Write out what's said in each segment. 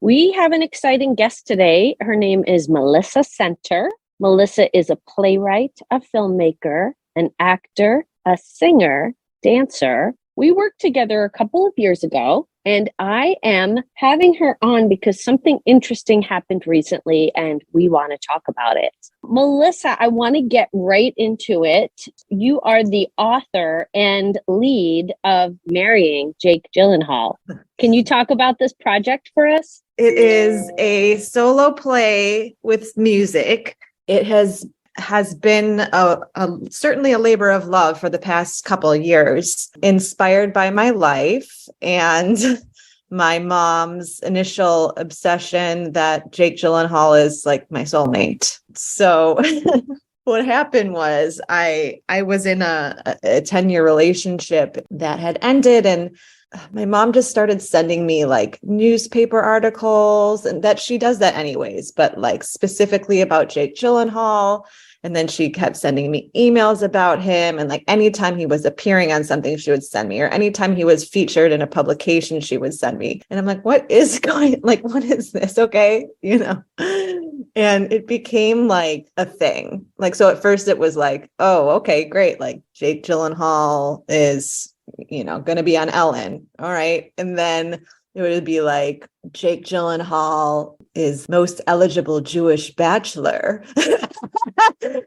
We have an exciting guest today. Her name is Melissa Center. Melissa is a playwright, a filmmaker, an actor, a singer, dancer. We worked together a couple of years ago, and I am having her on because something interesting happened recently, and we want to talk about it. Melissa, I want to get right into it. You are the author and lead of Marrying Jake Gyllenhaal. Can you talk about this project for us? It is a solo play with music. It has been certainly a labor of love for the past couple of years, inspired by my life and my mom's initial obsession that Jake Gyllenhaal is like my soulmate. So what happened was I was in a 10-year relationship that had ended, and my mom just started sending me like newspaper articles, and that she does that anyways, but like specifically about Jake Gyllenhaal. And then she kept sending me emails about him. And like anytime he was appearing on something, she would send me, or anytime he was featured in a publication, she would send me. And I'm like, what is this? Okay. And it became like a thing. Like, so at first it was like, oh, okay, great. Like Jake Gyllenhaal is going to be on Ellen. All right. And then it would be like, Jake Gyllenhaal is most eligible Jewish bachelor.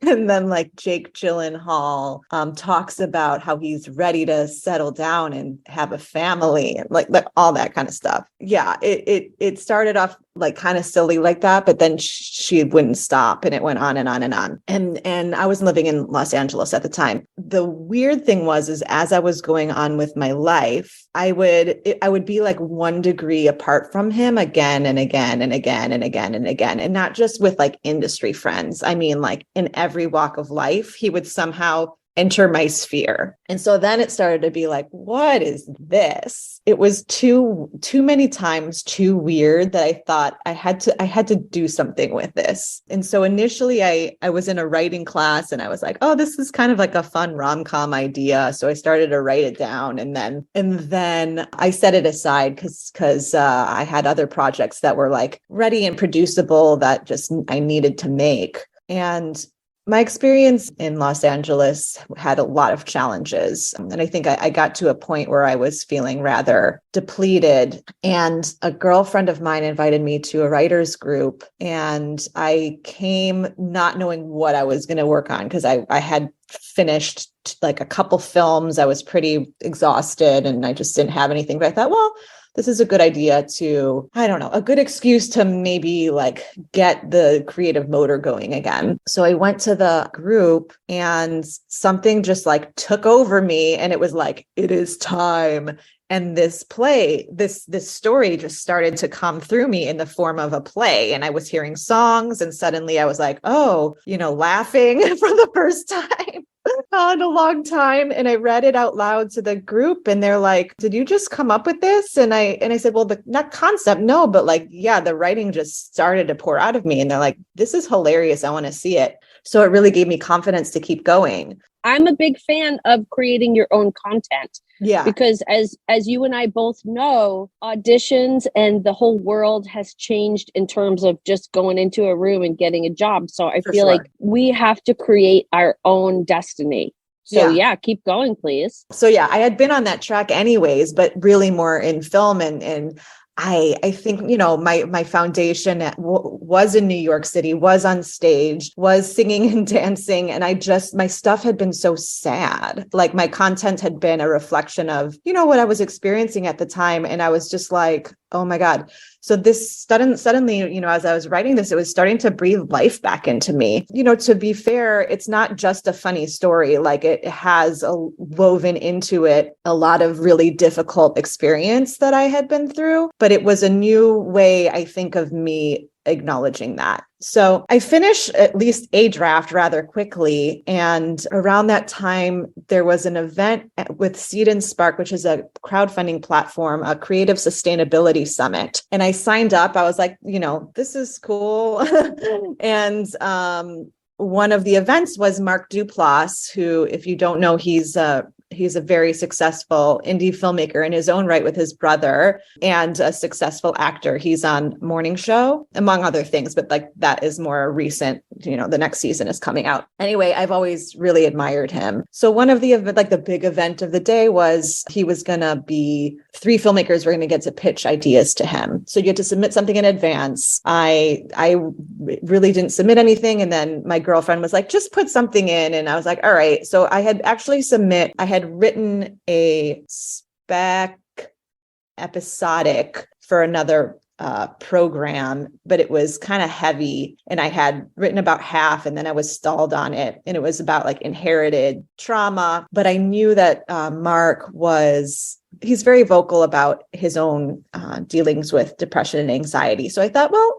And then like Jake Gyllenhaal talks about how he's ready to settle down and have a family, and like all that kind of stuff. Yeah, it started off like kind of silly like that, but then she wouldn't stop, and it went on and on and on. And I was living in Los Angeles at the time. The weird thing is as I was going on with my life, I would be like 1 degree apart from him again and again and again and again and again. And not just with like industry friends. I mean, like in every walk of life, he would somehow enter my sphere. And so then it started to be like, what is this? It was too many times too weird that I thought I had to do something with this. And so initially I was in a writing class, and I was like, oh, this is kind of like a fun rom-com idea. So I started to write it down, and then I set it aside because I had other projects that were like ready and producible that just I needed to make. And my experience in Los Angeles had a lot of challenges. And I think I got to a point where I was feeling rather depleted. And a girlfriend of mine invited me to a writer's group. And I came not knowing what I was going to work on, because I had finished like a couple films. I was pretty exhausted and I just didn't have anything. But I thought, well, this is a good idea a good excuse to maybe like get the creative motor going again. So I went to the group, and something just like took over me, and it was like, it is time. And this play, this story just started to come through me in the form of a play. And I was hearing songs, and suddenly I was like, oh, laughing for the first time in a long time. And I read it out loud to the group, and they're like, did you just come up with this? And I said, well, not concept, no, but like, yeah, the writing just started to pour out of me. And they're like, this is hilarious. I want to see it. So it really gave me confidence to keep going. I'm a big fan of creating your own content. Yeah. Because as you and I both know, auditions and the whole world has changed in terms of just going into a room and getting a job. So I feel like we have to create our own destiny. So yeah, keep going, please. So yeah, I had been on that track anyways, but really more in film, and I think, my foundation was in New York City, was on stage, was singing and dancing. And my stuff had been so sad. Like my content had been a reflection of, what I was experiencing at the time. And I was just like, oh my God. So this suddenly, as I was writing this, it was starting to breathe life back into me. To be fair, it's not just a funny story. Like it has woven into it a lot of really difficult experience that I had been through, but it was a new way, I think, of me acknowledging that. So I finished at least a draft rather quickly. And around that time, there was an event with Seed and Spark, which is a crowdfunding platform, a creative sustainability summit. And I signed up. I was like, this is cool. And one of the events was Mark Duplass, who, if you don't know, he's he's a very successful indie filmmaker in his own right with his brother, and a successful actor. He's on Morning Show, among other things, but like that is more recent, the next season is coming out. Anyway, I've always really admired him. So one of the big event of the day was he was going to be 3 filmmakers were going to get to pitch ideas to him. So you had to submit something in advance. I really didn't submit anything. And then my girlfriend was like, just put something in. And I was like, all right. So I had written a spec episodic for another program, but it was kind of heavy, and I had written about half, and then I was stalled on it, and it was about like inherited trauma. But I knew that Mark he's very vocal about his own dealings with depression and anxiety. So I thought, well,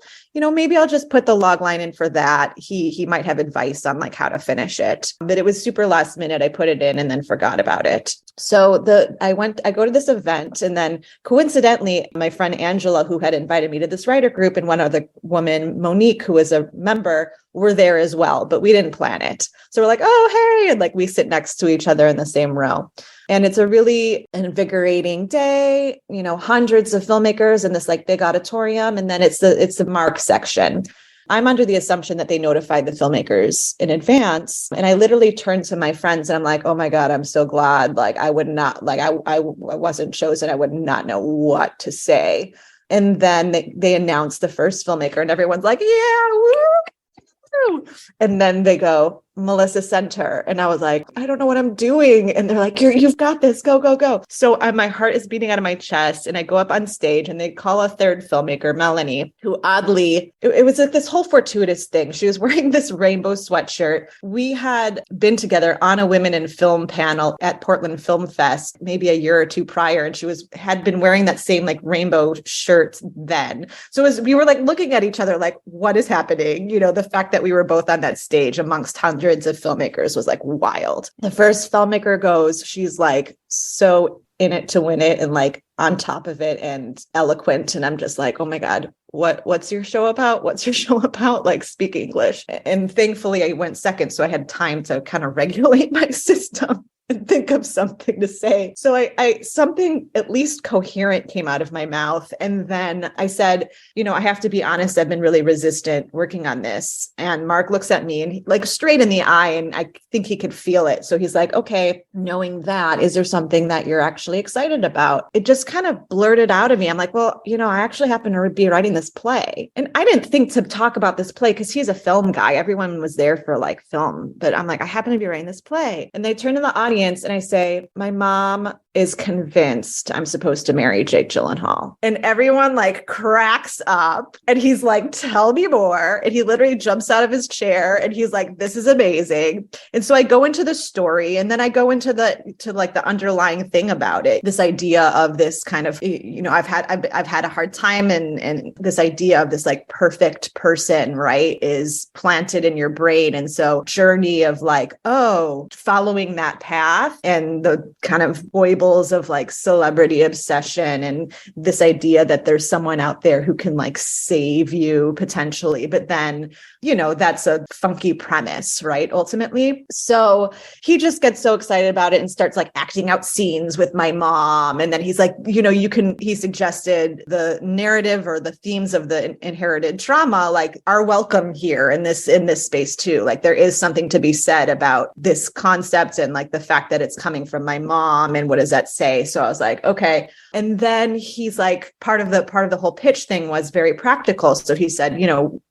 maybe I'll just put the log line in for that. He might have advice on like how to finish it. But it was super last minute. I put it in and then forgot about it. So I go to this event, and then coincidentally, my friend Angela, who had invited me to this writer group, and one other woman, Monique, who was a member, were there as well, but we didn't plan it. So we're like, oh, hey, and like we sit next to each other in the same row. And it's a really invigorating day, hundreds of filmmakers in this like big auditorium. And then it's the Mark section. I'm under the assumption that they notified the filmmakers in advance. And I literally turned to my friends and I'm like, oh my God, I'm so glad. Like I would not, like I wasn't chosen. I would not know what to say. And then they announced the first filmmaker, and everyone's like, yeah, woo. And then they go, Melissa Center. And I was like, I don't know what I'm doing. And they're like, you've got this, go, go, go. So my heart is beating out of my chest, and I go up on stage, and they call a third filmmaker, Melanie, who oddly, it was like this whole fortuitous thing. She was wearing this rainbow sweatshirt. We had been together on a women in film panel at Portland Film Fest, maybe a year or two prior. And she had been wearing that same like rainbow shirt then. So we were like looking at each other, like, what is happening? The fact that we were both on that stage amongst hundreds of filmmakers was like wild. The first filmmaker goes, she's like so in it to win it and like on top of it and eloquent. And I'm just like, oh my God, what's your show about? What's your show about? Like, speak English. And thankfully I went second, so I had time to kind of regulate my system and think of something to say. So I something at least coherent came out of my mouth. And then I said, I have to be honest, I've been really resistant working on this. And Mark looks at me and he, like straight in the eye, and I think he could feel it. So he's like, okay, knowing that, is there something that you're actually excited about? It just kind of blurted out of me. I'm like, well, I actually happen to be writing this play. And I didn't think to talk about this play because he's a film guy. Everyone was there for like film, but I'm like, I happen to be writing this play. And they turn to the audience, and I say, my mom is convinced I'm supposed to marry Jake Gyllenhaal. And everyone like cracks up, and he's like, tell me more. And he literally jumps out of his chair, and he's like, this is amazing. And so I go into the story, and then I go into the underlying thing about it. This idea of this kind of, I've had a hard time, and this idea of this like perfect person, right, is planted in your brain. And so journey of like, following that path, and the kind of foibles of like celebrity obsession, and this idea that there's someone out there who can like save you potentially, but then, that's a funky premise, right? Ultimately. So he just gets so excited about it and starts like acting out scenes with my mom. And then he's like, he suggested the narrative or the themes of the inherited trauma, like are welcome here in this space too. Like there is something to be said about this concept, and like the fact that it's coming from my mom, and what does that say? So I was like, okay. And then he's like, part of the whole pitch thing was very practical. So he said,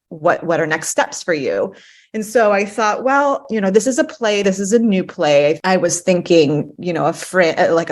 what are next steps for you? And so I thought, well, this is a play. This is a new play. I was thinking, a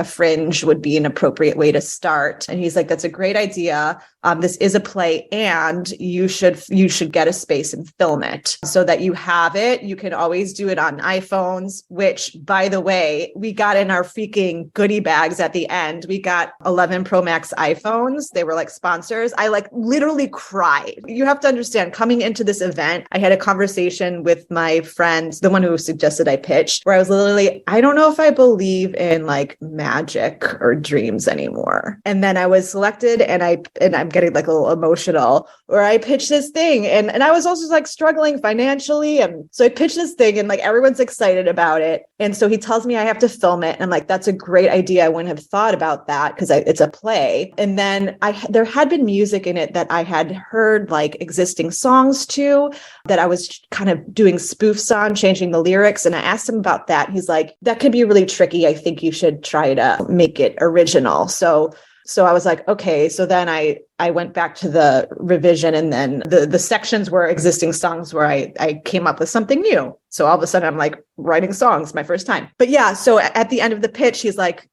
fringe would be an appropriate way to start. And he's like, that's a great idea. This is a play, and you should get a space and film it so that you have it. You can always do it on iPhones, which, by the way, we got in our freaking goodie bags at the end. We got 11 Pro Max iPhones. They were like sponsors. I like literally cried. You have to understand, coming into this event, I had a conversation with my friend, the one who suggested I pitched, where I was literally, I don't know if I believe in like magic or dreams anymore. And then I was selected, and I'm getting like a little emotional, or I pitched this thing and I was also like struggling financially. And so I pitched this thing and like everyone's excited about it. And so he tells me I have to film it. And I'm like, that's a great idea. I wouldn't have thought about that because it's a play. And then there had been music in it that I had heard like existing songs to, that I was kind of doing spoofs on, changing the lyrics. And I asked him about that. He's like, that could be really tricky. I think you should try to make it original. So I was like, okay. So then I went back to the revision, and then the sections were existing songs where I came up with something new. So all of a sudden I'm like writing songs my first time. But yeah, so at the end of the pitch, he's like,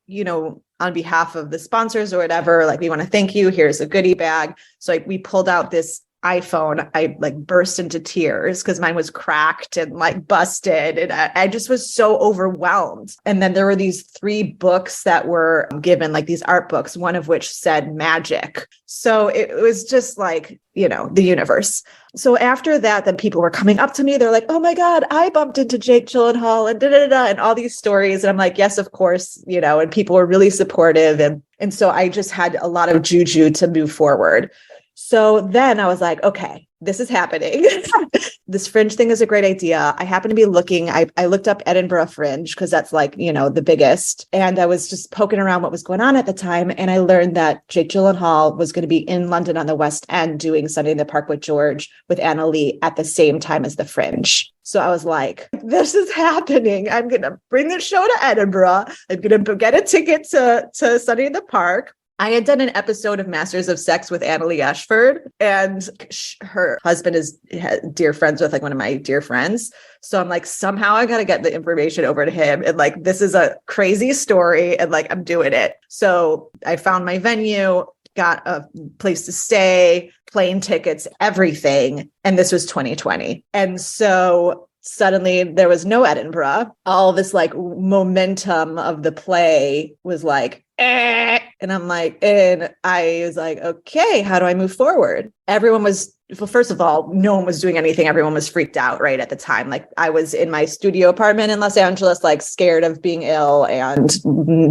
on behalf of the sponsors or whatever, like, we want to thank you. Here's a goodie bag. So like we pulled out this iPhone. I like burst into tears because mine was cracked and like busted. And I just was so overwhelmed. And then there were these 3 books that were given, like these art books, one of which said magic. So it was just like, the universe. So after that, then people were coming up to me. They're like, oh my God, I bumped into Jake Gyllenhaal and and all these stories. And I'm like, yes, of course, and people were really supportive. And so I just had a lot of juju to move forward. So then I was like, okay, this is happening. This Fringe thing is a great idea. I happen to be looking, I looked up Edinburgh Fringe because that's like, the biggest. And I was just poking around what was going on at the time. And I learned that Jake Gyllenhaal was going to be in London on the West End doing Sunday in the Park with George with Anna Lee at the same time as the Fringe. So I was like, this is happening. I'm going to bring the show to Edinburgh. I'm going to get a ticket to Sunday in the Park. I had done an episode of Masters of Sex with Annalie Ashford, and her husband is dear friends with like one of my dear friends. So I'm like, somehow I got to get the information over to him. And like, this is a crazy story. And like, I'm doing it. So I found my venue, got a place to stay, plane tickets, everything. And this was 2020. And so suddenly there was no Edinburgh. All this like momentum of the play was like, and I'm like, and I was like, okay, how do I move forward? Everyone was, well, first of all, no one was doing anything. Everyone was freaked out right at the time. Like I was in my studio apartment in Los Angeles, like scared of being ill and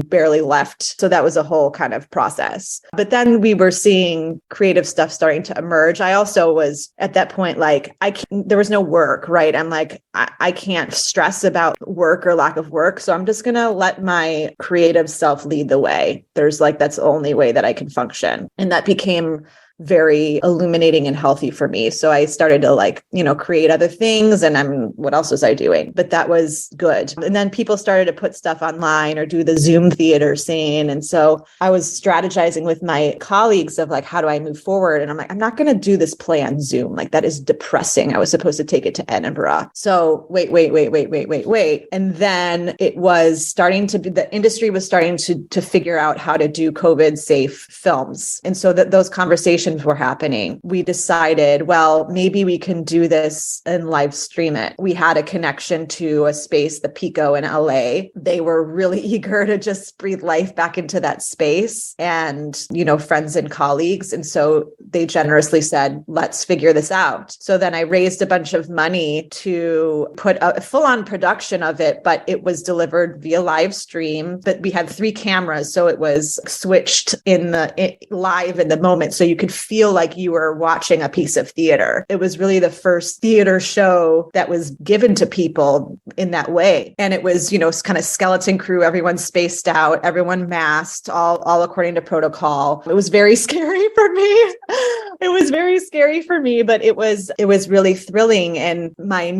barely left. So that was a whole kind of process. But then we were seeing creative stuff starting to emerge. I also was at that point, like there was no work, right? I'm like, I can't stress about work or lack of work. So I'm just going to let my creative self lead the way. There's like, that's the only way that I can function. And that became very illuminating and healthy for me. So I started to like, create other things, and what else was I doing? But that was good. And then people started to put stuff online or do the Zoom theater scene. And so I was strategizing with my colleagues of like, how do I move forward? And I'm like, I'm not going to do this play on Zoom. Like that is depressing. I was supposed to take it to Edinburgh. So wait. And then it was starting to be, the industry was starting to figure out how to do COVID safe films. And so that those conversations were happening. We decided, well, maybe we can do this and live stream it. We had a connection to a space, the Pico in LA. They were really eager to just breathe life back into that space and, friends and colleagues. And so they generously said, let's figure this out. So then I raised a bunch of money to put a full-on production of it, but it was delivered via live stream. But we had 3 cameras. So it was switched live in the moment. So you could feel like you were watching a piece of theater. It was really the first theater show that was given to people in that way. And it was, kind of skeleton crew, everyone spaced out, everyone masked, all according to protocol. It was very scary for me. It was very scary for me, but it was really thrilling. And my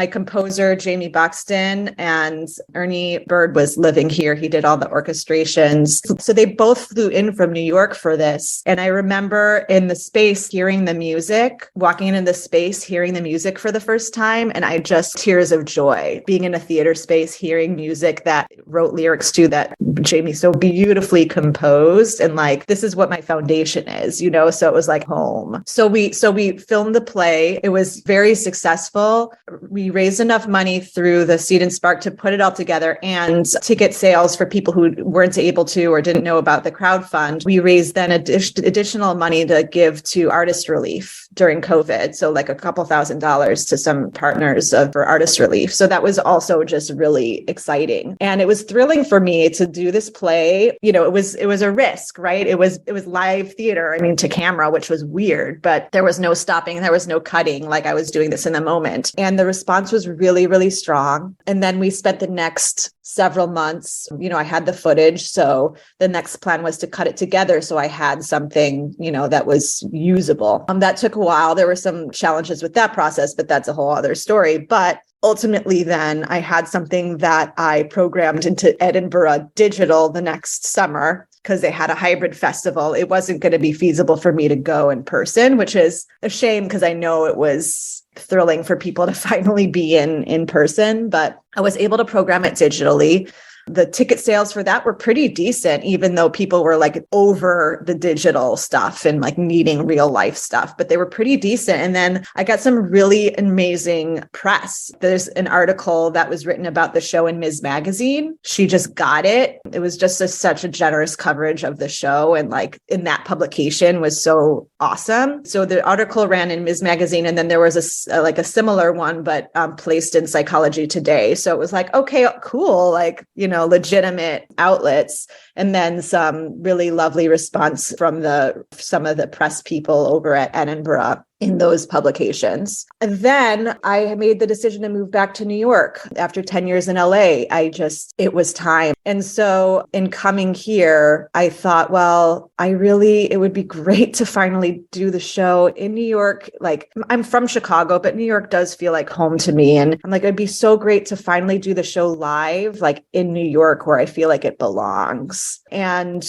composer, Jamie Buxton, and Ernie Bird was living here. He did all the orchestrations. So they both flew in from New York for this. And I remember in the space hearing the music, walking into the space, hearing the music for the first time. And I just tears of joy being in a theater space, hearing music that wrote lyrics to that Jamie so beautifully composed. And like, this is what my foundation is, so it was like home. So we filmed the play. It was very successful. We raised enough money through the Seed and Spark to put it all together, and ticket sales for people who weren't able to or didn't know about the crowdfund. We raised then additional money to give to Artist Relief during COVID. So like a couple $1,000s to some partners for artist relief. So that was also just really exciting. And it was thrilling for me to do this play. You know, it was a risk, right? It was live theater, I mean, to camera, which was weird, but there was no stopping. There was no cutting. Like I was doing this in the moment. And the response was really, really strong. And then we spent the next several months, you know, I had the footage. So the next plan was to cut it together. So I had something, you know, that was usable. That took a while. There were some challenges with that process, but that's a whole other story. But ultimately, then I had something that I programmed into Edinburgh Digital the next summer because they had a hybrid festival. It wasn't going to be feasible for me to go in person, which is a shame because I know it was thrilling for people to finally be in person, but I was able to program it digitally. The ticket sales for that were pretty decent, even though people were like over the digital stuff and like needing real life stuff, but they were pretty decent. And then I got some really amazing press. There's an article that was written about the show in Ms. Magazine. She just got it. It was just such a generous coverage of the show. And like in that publication was so awesome. So the article ran in Ms. Magazine. And then there was a similar one, but placed in Psychology Today. So it was like, okay, cool. Like, you know, legitimate outlets, and then some really lovely response from some of the press people over at Edinburgh in those publications. And then I made the decision to move back to New York after 10 years in LA. It was time. And so in coming here, I thought, well, it would be great to finally do the show in New York. Like I'm from Chicago, but New York does feel like home to me. And I'm like, it'd be so great to finally do the show live, like in New York, where I feel like it belongs. And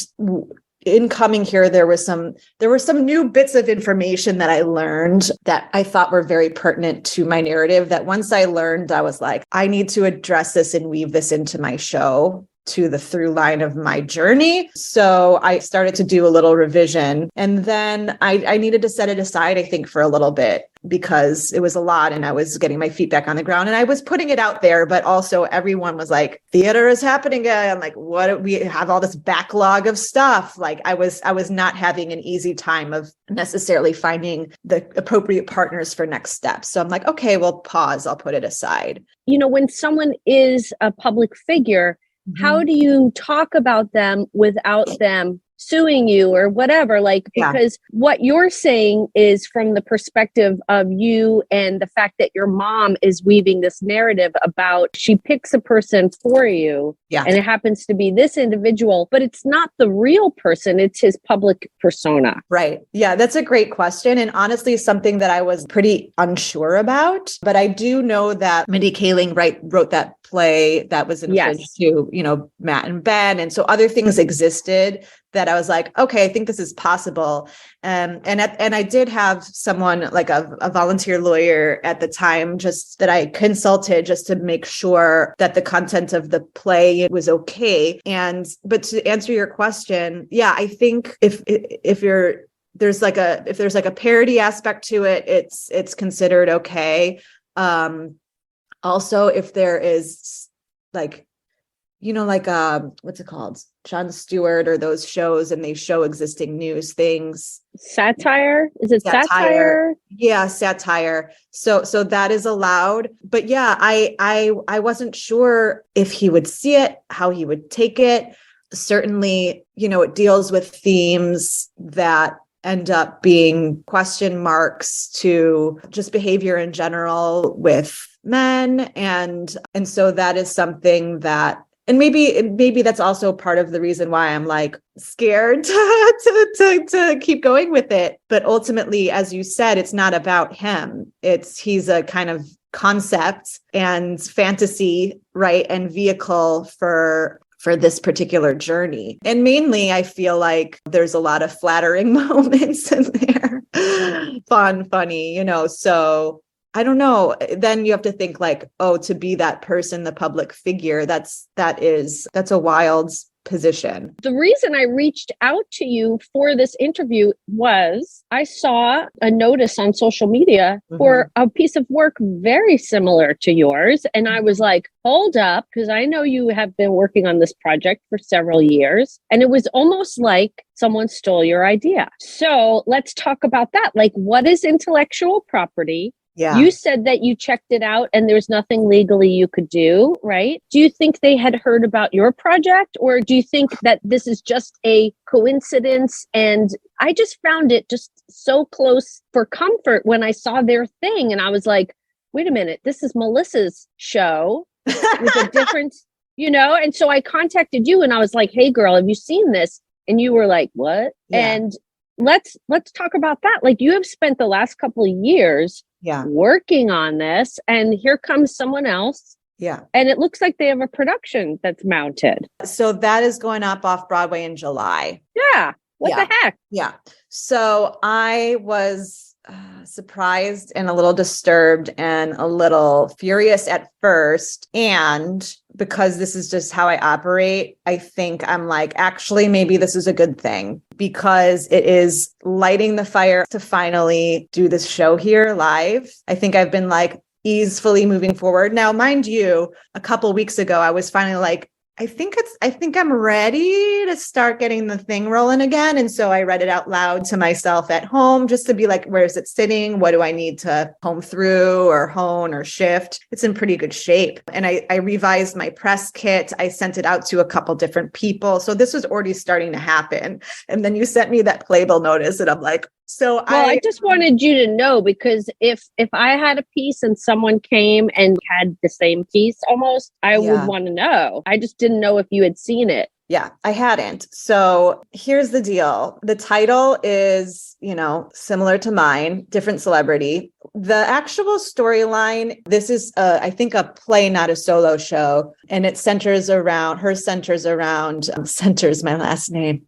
in coming here, there were some new bits of information that I learned that I thought were very pertinent to my narrative, that once I learned, I was like, I need to address this and weave this into my show to the through line of my journey. So I started to do a little revision, and then I needed to set it aside, I think, for a little bit, because it was a lot and I was getting my feet back on the ground and I was putting it out there, but also everyone was like, theater is happening again. I'm like, what? We have all this backlog of stuff. Like I was not having an easy time of necessarily finding the appropriate partners for next steps. So I'm like, okay, well, pause, I'll put it aside. You know, when someone is a public figure, how do you talk about them without them suing you or whatever? Like, because what you're saying is from the perspective of you and the fact that your mom is weaving this narrative about, she picks a person for you and it happens to be this individual, but it's not the real person, it's his public persona. Right. Yeah, that's a great question. And honestly, something that I was pretty unsure about, but I do know that Mindy Kaling wrote that play that was in to, you know, Matt and Ben. And so other things existed that I was like, okay, I think this is possible. And I did have someone like a volunteer lawyer at the time, just that I consulted just to make sure that the content of the play was okay. But to answer your question, I think if there's like a parody aspect to it, it's considered okay. Also, if there is like, you know, like what's it called? Jon Stewart or those shows, and they show existing news things. Satire? Is it satire? Yeah, satire. So that is allowed. But I wasn't sure if he would see it, how he would take it. Certainly, you know, it deals with themes that end up being question marks to just behavior in general with men. And so that is something that, and maybe that's also part of the reason why I'm like scared to keep going with it. But ultimately, as you said, it's not about him. He's a kind of concept and fantasy, right? And vehicle for this particular journey. And mainly, I feel like there's a lot of flattering moments in there. Funny, you know, so I don't know. Then you have to think like, oh, to be that person, the public figure, that's a wild position? The reason I reached out to you for this interview was I saw a notice on social media for a piece of work very similar to yours. And I was like, hold up, because I know you have been working on this project for several years. And it was almost like someone stole your idea. So let's talk about that. Like, what is intellectual property? Yeah. You said that you checked it out and there's nothing legally you could do, right? Do you think they had heard about your project, or do you think that this is just a coincidence? And I just found it just so close for comfort when I saw their thing. And I was like, wait a minute, this is Melissa's show with a different, And so I contacted you and I was like, hey girl, have you seen this? And you were like, what? Yeah. And let's talk about that. Like, you have spent the last couple of years working on this, and here comes someone else. Yeah. And it looks like they have a production that's mounted. So that is going up off Broadway in July. Yeah. What the heck? Yeah. So I was surprised and a little disturbed and a little furious at first. And because this is just how I operate, I think I'm like, actually, maybe this is a good thing, because it is lighting the fire to finally do this show here live. I think I've been like easily moving forward. Now, mind you, a couple weeks ago, I was finally like, I think I'm ready to start getting the thing rolling again. And so I read it out loud to myself at home just to be like, where is it sitting? What do I need to comb through or hone or shift? It's in pretty good shape. And I revised my press kit. I sent it out to a couple different people. So this was already starting to happen. And then you sent me that playbill notice and I'm like, I just wanted you to know, because if I had a piece and someone came and had the same piece almost, I would want to know. I just didn't know if you had seen it. Yeah, I hadn't. So here's the deal. The title is, similar to mine, different celebrity. The actual storyline, this is, I think, a play, not a solo show. And it centers around centers my last name.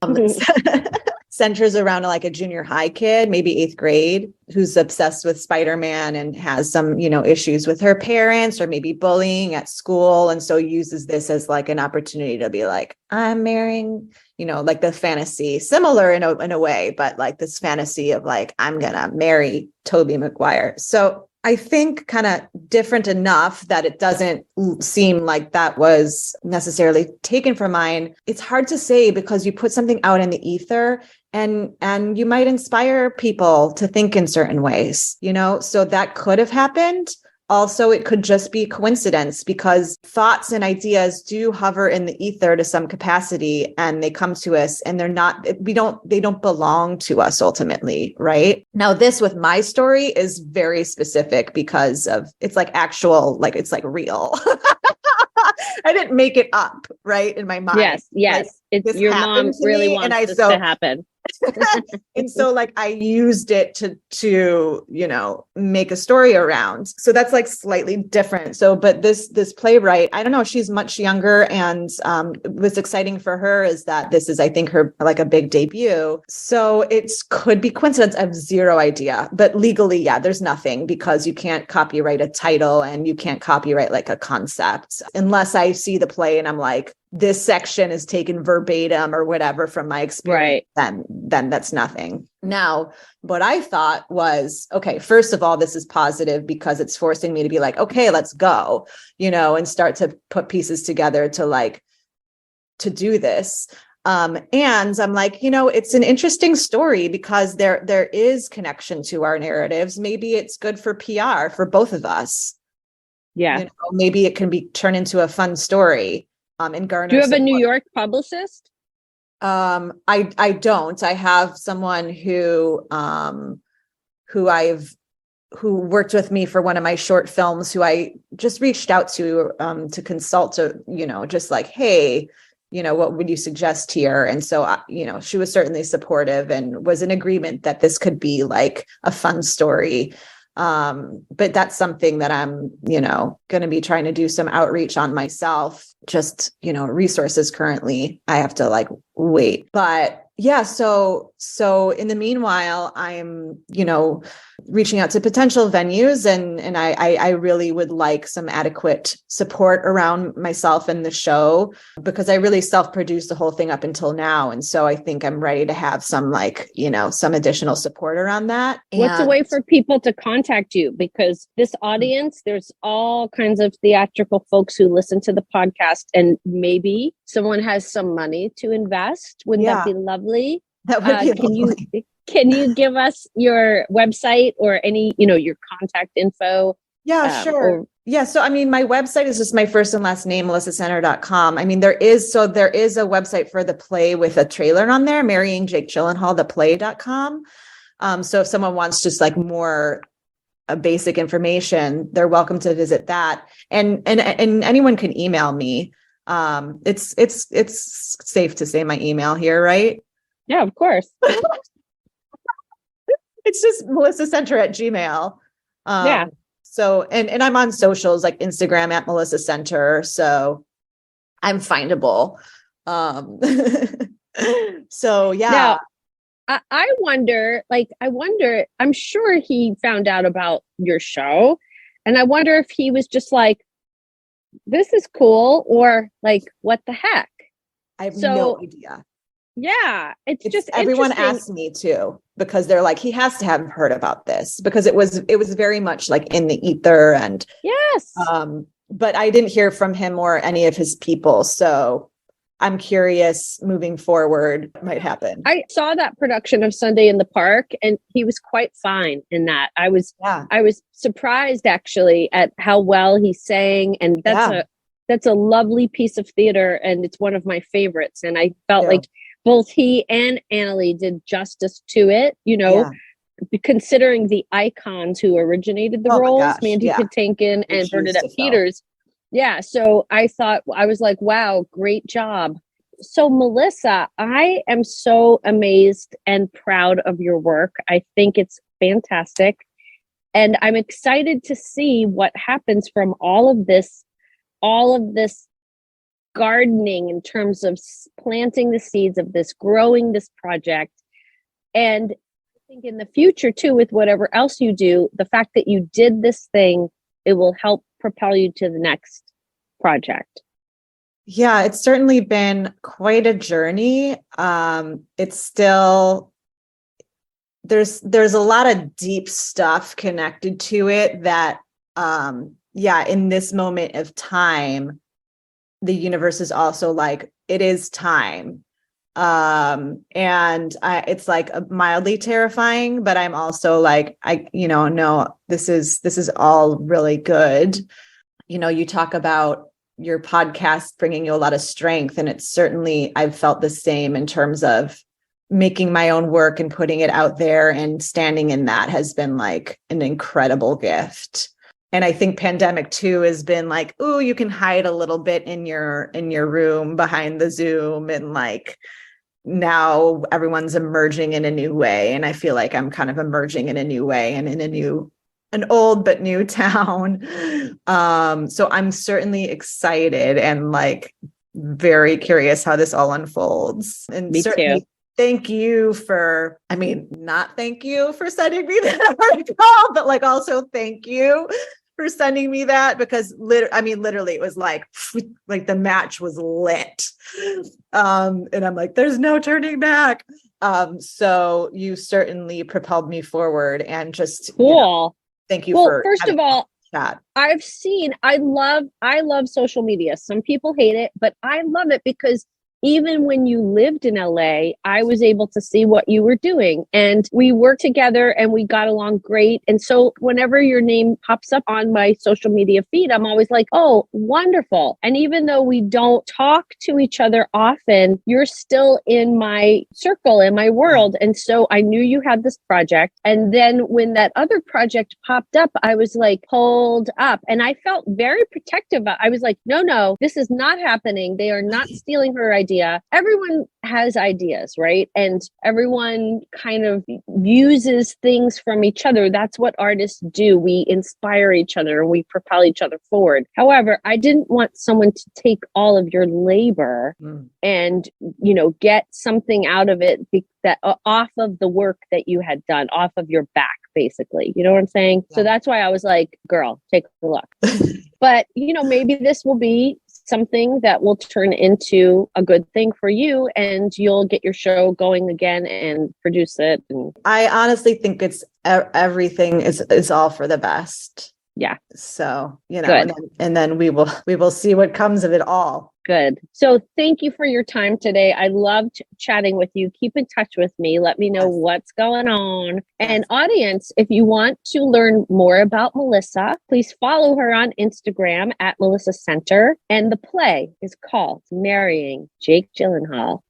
Centers around like a junior high kid, maybe 8th grade, who's obsessed with Spider-Man and has some, issues with her parents or maybe bullying at school. And so uses this as like an opportunity to be like, I'm marrying, like the fantasy, similar in a way, but like this fantasy of like, I'm going to marry Tobey Maguire. So I think kind of different enough that it doesn't seem like that was necessarily taken from mine. It's hard to say because you put something out in the ether and you might inspire people to think in certain ways, so that could have happened. Also, it could just be coincidence because thoughts and ideas do hover in the ether to some capacity and they come to us and they don't belong to us ultimately, right? Now, this with my story is very specific because it's like actual, like it's like real. I didn't make it up, right? In my mind. Yes. Like, your mom really wants this to happen. And so like I used it to make a story around. So that's like slightly different. So but this playwright, I don't know, she's much younger, and what's exciting for her is that this is, I think, her like a big debut. So it could be coincidence. I have zero idea, but legally, there's nothing, because you can't copyright a title and you can't copyright like a concept unless I see the play and I'm like, this section is taken verbatim or whatever from my experience, right. Then that's nothing. Now, what I thought was, okay, first of all, this is positive because it's forcing me to be like, okay, let's go, and start to put pieces together to do this. And I'm like, it's an interesting story because there is connection to our narratives. Maybe it's good for PR for both of us. Yeah. Maybe it can be turned into a fun story. And garner. Do you have support. a New York publicist? I don't. I have someone who worked with me for one of my short films, who I just reached out to consult, just like, hey, what would you suggest here? And so, she was certainly supportive and was in agreement that this could be like a fun story. But that's something that I'm, going to be trying to do some outreach on myself. Just, resources currently, I have to like wait. But yeah, so in the meanwhile, I'm, reaching out to potential venues, and I really would like some adequate support around myself and the show, because I really self-produced the whole thing up until now. And so I think I'm ready to have some, like, some additional support around that. What's a way for people to contact you? Because this audience, there's all kinds of theatrical folks who listen to the podcast, and maybe someone has some money to invest. Wouldn't that be lovely? That would be lovely. Can you give us your website or any, your contact info? Yeah, sure. So, my website is just my first and last name, melissacenter.com. There is a website for the play with a trailer on there, Marrying Jake Gyllenhaal, theplay.com. So if someone wants just like more basic information, they're welcome to visit that. And anyone can email me. It's safe to say my email here, right? Yeah, of course. It's just melissacenter@gmail. Yeah. So, and I'm on socials like Instagram @melissacenter. So I'm findable. So yeah. Now, I wonder, I'm sure he found out about your show, and I wonder if he was just like, this is cool, or like, what the heck? I have no idea. Yeah, it's just everyone asked me too, because they're like, he has to have heard about this, because it was very much like in the ether. And yes, but I didn't hear from him or any of his people, so I'm curious moving forward what might happen. I saw that production of Sunday in the Park, and he was quite fine in that. I was surprised actually at how well he sang, and that's a lovely piece of theater, and it's one of my favorites. And I felt like both he and Annalie did justice to it, considering the icons who originated the roles, Mandy Patinkin and Bernadette Peters. Yeah. So I was like, wow, great job. So Melissa, I am so amazed and proud of your work. I think it's fantastic. And I'm excited to see what happens from all of this gardening in terms of planting the seeds of this, growing this project. And I think in the future too, with whatever else you do, the fact that you did this thing, it will help propel you to the next project. Yeah, it's certainly been quite a journey. It's still, there's a lot of deep stuff connected to it that, in this moment of time, the universe is also like, it is time. It's like mildly terrifying, but I'm also like, no, this is all really good. You talk about your podcast bringing you a lot of strength, and it's certainly, I've felt the same in terms of making my own work and putting it out there, and standing in that has been like an incredible gift. And I think pandemic too has been like, ooh, you can hide a little bit in your room behind the Zoom, and like now everyone's emerging in a new way. And I feel like I'm kind of emerging in a new way, and in an old but new town. So I'm certainly excited and like very curious how this all unfolds. And me certainly too. Thank you for, not thank you for sending me that article, but like also thank you for sending me that, because literally it was like the match was lit. And I'm like, there's no turning back. So you certainly propelled me forward, and just cool. Thank you for first of all, chat. I love social media. Some people hate it, but I love it because even when you lived in LA, I was able to see what you were doing, and we worked together and we got along great. And so whenever your name pops up on my social media feed, I'm always like, oh, wonderful. And even though we don't talk to each other often, you're still in my circle, in my world. And so I knew you had this project. And then when that other project popped up, I was like, hold up. And I felt very protective. I was like, no, this is not happening. They are not stealing her idea. Everyone has ideas, right? And everyone kind of uses things from each other. That's what artists do. We inspire each other and we propel each other forward. However, I didn't want someone to take all of your labor and, get something out of it that off of the work that you had done, off of your back, basically. You know what I'm saying? Yeah. So that's why I was like, girl, take a look. But, maybe this will be something that will turn into a good thing for you, and you'll get your show going again and produce it. And I honestly think it's everything is all for the best. yeah. So, Good. and then we will see what comes of it all. Good. So thank you for your time today. I loved chatting with you. Keep in touch with me. Let me know what's going on. Yes. And audience, if you want to learn more about Melissa, please follow her on Instagram at Melissa Center. And the play is called Marrying Jake Gyllenhaal.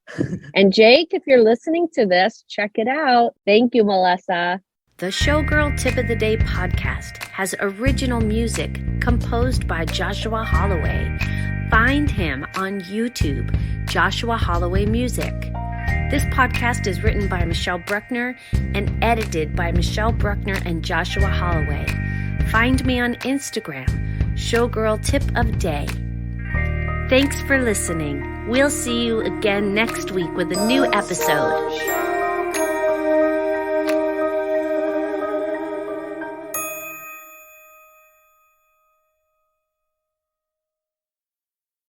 And Jake, if you're listening to this, check it out. Thank you, Melissa. The Showgirl Tip of the Day podcast has original music composed by Joshua Holloway. Find him on YouTube, Joshua Holloway Music. This podcast is written by Michelle Bruckner and edited by Michelle Bruckner and Joshua Holloway. Find me on Instagram, Showgirl Tip of Day. Thanks for listening. We'll see you again next week with a new episode.